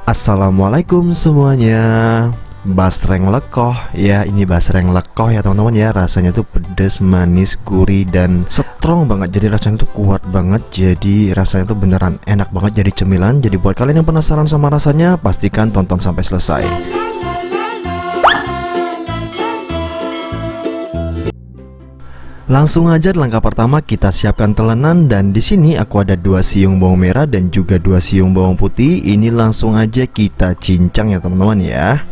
Assalamualaikum semuanya. Basreng lekoh ya, ini basreng lekoh ya teman-teman ya. Rasanya tuh pedes, manis, gurih dan strong banget. Jadi rasanya tuh kuat banget. Jadi rasanya tuh beneran enak banget jadi cemilan. Jadi buat kalian yang penasaran sama rasanya, pastikan tonton sampai selesai. Langsung aja langkah pertama kita siapkan telenan, dan di sini aku ada 2 siung bawang merah dan juga 2 siung bawang putih. Ini langsung aja kita cincang ya teman-teman ya.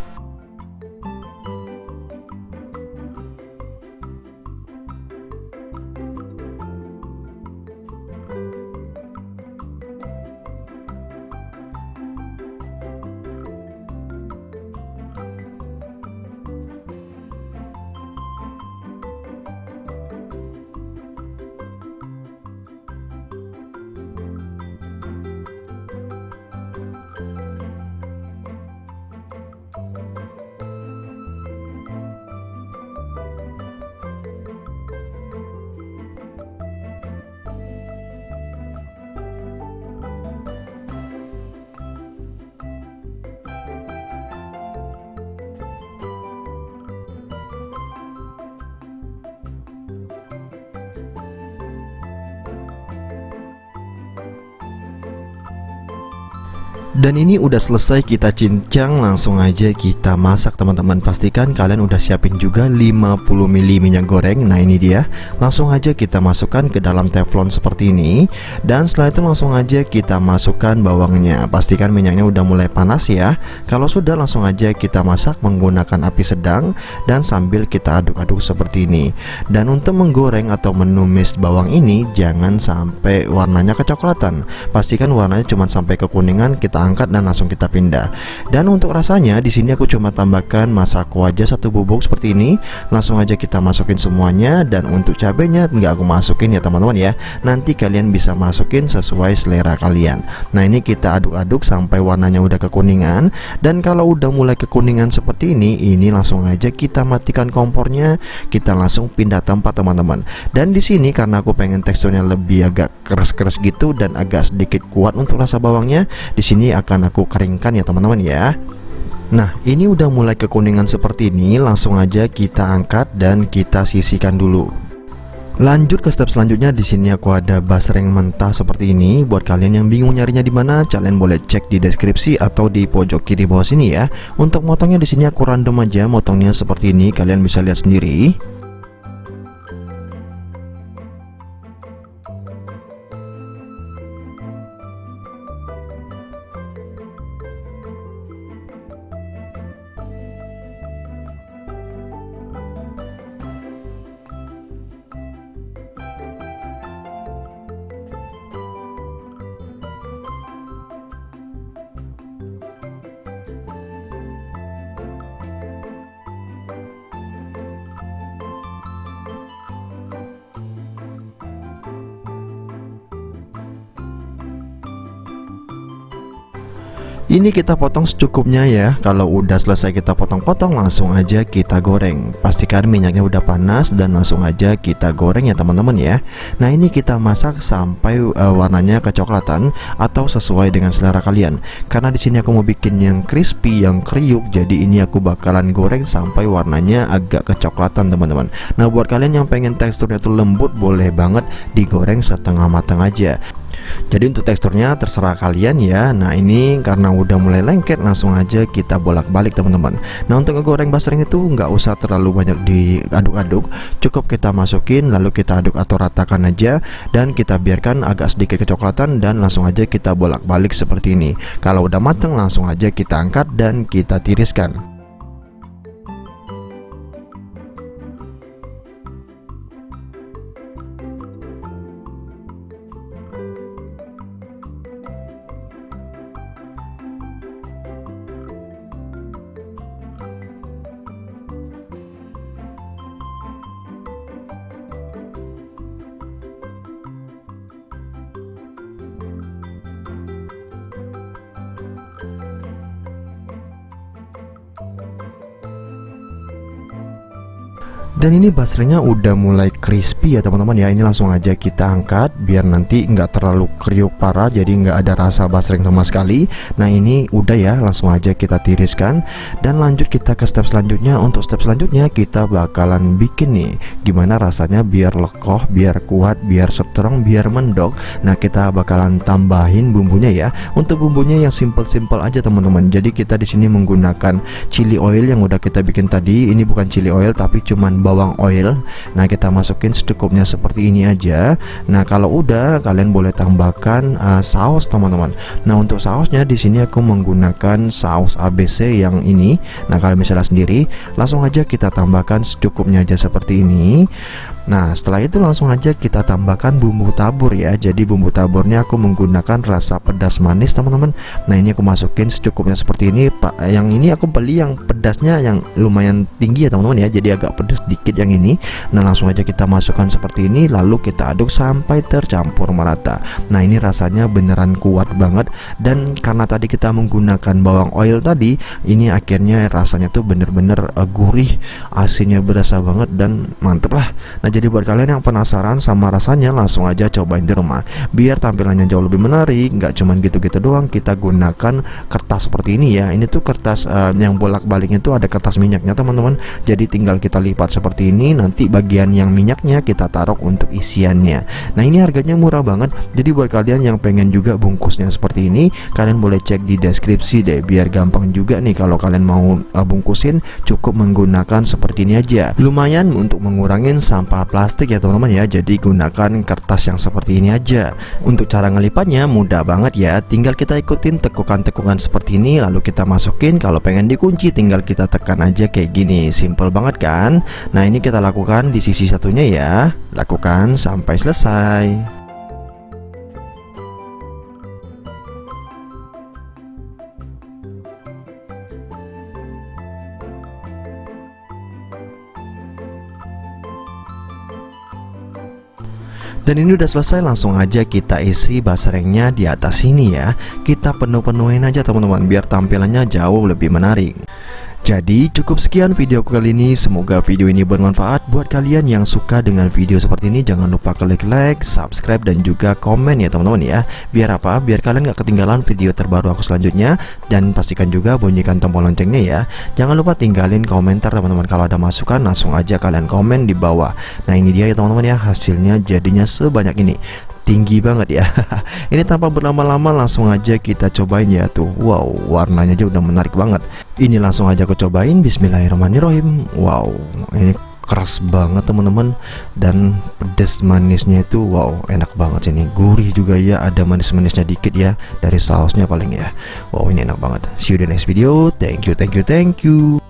Dan ini udah selesai kita cincang, langsung aja kita masak teman-teman. Pastikan kalian udah siapin juga 50 ml minyak goreng. Nah ini dia, langsung aja kita masukkan ke dalam teflon seperti ini. Dan setelah itu langsung aja kita masukkan bawangnya. Pastikan minyaknya udah mulai panas ya. Kalau sudah, langsung aja kita masak menggunakan api sedang dan sambil kita aduk-aduk seperti ini. Dan untuk menggoreng atau menumis bawang ini, jangan sampai warnanya kecoklatan. Pastikan warnanya cuma sampai kekuningan, kita angkat dan langsung kita pindah. Dan untuk rasanya di sini aku cuma tambahkan masako aja 1 bubuk seperti ini. Langsung aja kita masukin semuanya. Dan untuk cabenya nggak aku masukin ya teman-teman ya. Nanti kalian bisa masukin sesuai selera kalian. Nah ini kita aduk-aduk sampai warnanya udah kekuningan. Dan kalau udah mulai kekuningan seperti ini langsung aja kita matikan kompornya. Kita langsung pindah tempat teman-teman. Dan di sini karena aku pengen teksturnya lebih agak keras-keras gitu dan agak sedikit kuat untuk rasa bawangnya, di sini akan aku keringkan ya teman-teman ya. Nah ini udah mulai kekuningan seperti ini, langsung aja kita angkat dan kita sisihkan dulu. Lanjut ke step selanjutnya. Di sini aku ada basreng mentah seperti ini. Buat kalian yang bingung nyarinya di mana, kalian boleh cek di deskripsi atau di pojok kiri bawah sini ya. Untuk motongnya di sini aku random aja motongnya seperti ini, kalian bisa lihat sendiri. Ini kita potong secukupnya ya. Kalau udah selesai kita potong-potong, langsung aja kita goreng. Pastikan minyaknya udah panas dan langsung aja kita goreng ya teman-teman ya. Nah ini kita masak sampai warnanya kecoklatan atau sesuai dengan selera kalian. Karena di sini aku mau bikin yang crispy, yang kriuk, jadi ini aku bakalan goreng sampai warnanya agak kecoklatan teman-teman. Nah buat kalian yang pengen teksturnya tuh lembut, boleh banget digoreng setengah matang aja. Jadi untuk teksturnya terserah kalian ya. Nah ini karena udah mulai lengket, langsung aja kita bolak-balik teman-teman. Nah untuk ngegoreng basreng itu nggak usah terlalu banyak diaduk-aduk, cukup kita masukin lalu kita aduk atau ratakan aja. Dan kita biarkan agak sedikit kecoklatan dan langsung aja kita bolak-balik seperti ini. Kalau udah mateng langsung aja kita angkat dan kita tiriskan. Dan ini basrengnya udah mulai crispy ya teman-teman ya. Ini langsung aja kita angkat biar nanti nggak terlalu kriuk parah, jadi nggak ada rasa basreng sama sekali. Nah ini udah ya, langsung aja kita tiriskan. Dan lanjut kita ke step selanjutnya. Untuk step selanjutnya kita bakalan bikin nih gimana rasanya biar lekoh, biar kuat, biar strong, biar mendok. Nah kita bakalan tambahin bumbunya ya. Untuk bumbunya yang simple-simple aja teman-teman. Jadi kita di sini menggunakan chili oil yang udah kita bikin tadi. Ini bukan chili oil tapi cuman bawang oil. Nah kita masukin secukupnya seperti ini aja. Nah kalau udah, kalian boleh tambahkan saus teman-teman. Nah untuk sausnya di sini aku menggunakan saus ABC yang ini. Nah kalian misalnya sendiri, langsung aja kita tambahkan secukupnya aja seperti ini. Nah setelah itu langsung aja kita tambahkan bumbu tabur ya. Jadi bumbu taburnya aku menggunakan rasa pedas manis teman-teman. Nah ini aku masukin secukupnya seperti ini Pak. Yang ini aku beli yang pedasnya yang lumayan tinggi ya teman-teman ya. Jadi agak pedas dikit yang ini. Nah langsung aja kita masukkan seperti ini, lalu kita aduk sampai tercampur merata. Nah ini rasanya beneran kuat banget. Dan karena tadi kita menggunakan bawang oil tadi, ini akhirnya rasanya tuh bener-bener gurih, asinnya berasa banget dan mantep lah. Nah jadi buat kalian yang penasaran sama rasanya, langsung aja cobain di rumah biar tampilannya jauh lebih menarik. Nggak cuman gitu-gitu doang, kita gunakan kertas seperti ini ya. Ini tuh kertas yang bolak-baliknya tuh ada kertas minyaknya teman-teman. Jadi tinggal kita lipat seperti ini, nanti bagian yang minyaknya kita taruh untuk isiannya. Nah ini harganya murah banget. Jadi buat kalian yang pengen juga bungkusnya seperti ini, kalian boleh cek di deskripsi deh, biar gampang juga nih kalau kalian mau bungkusin. Cukup menggunakan seperti ini aja, lumayan untuk mengurangin sampah plastik ya teman-teman ya. Jadi gunakan kertas yang seperti ini aja. Untuk cara ngelipatnya mudah banget ya, tinggal kita ikutin tekukan-tekukan seperti ini, lalu kita masukin. Kalau pengen dikunci tinggal kita tekan aja kayak gini, simple banget kan. Nah ini kita lakukan di sisi satunya ya, lakukan sampai selesai. Dan ini udah selesai, langsung aja kita isi basrengnya di atas sini ya. Kita penuh-penuhin aja teman-teman biar tampilannya jauh lebih menarik. Jadi cukup sekian video kali ini. Semoga video ini bermanfaat buat kalian yang suka dengan video seperti ini. Jangan lupa klik like, subscribe, dan juga komen ya teman-teman ya. Biar apa? Biar kalian gak ketinggalan video terbaru aku selanjutnya. Dan pastikan juga bunyikan tombol loncengnya ya. Jangan lupa tinggalin komentar teman-teman. Kalau ada masukan langsung aja kalian komen di bawah. Nah ini dia ya teman-teman ya, hasilnya jadinya sebanyak ini. Tinggi banget ya. Ini tanpa berlama-lama langsung aja kita cobain ya tuh. Wow, warnanya aja udah menarik banget. Ini langsung aja aku cobain. Bismillahirrahmanirrahim. Wow, ini keras banget teman-teman. Dan pedas manisnya itu wow, enak banget sini. Gurih juga ya, ada manis-manisnya dikit ya dari sausnya paling ya. Wow, ini enak banget. See you di next video. Thank you, thank you, thank you.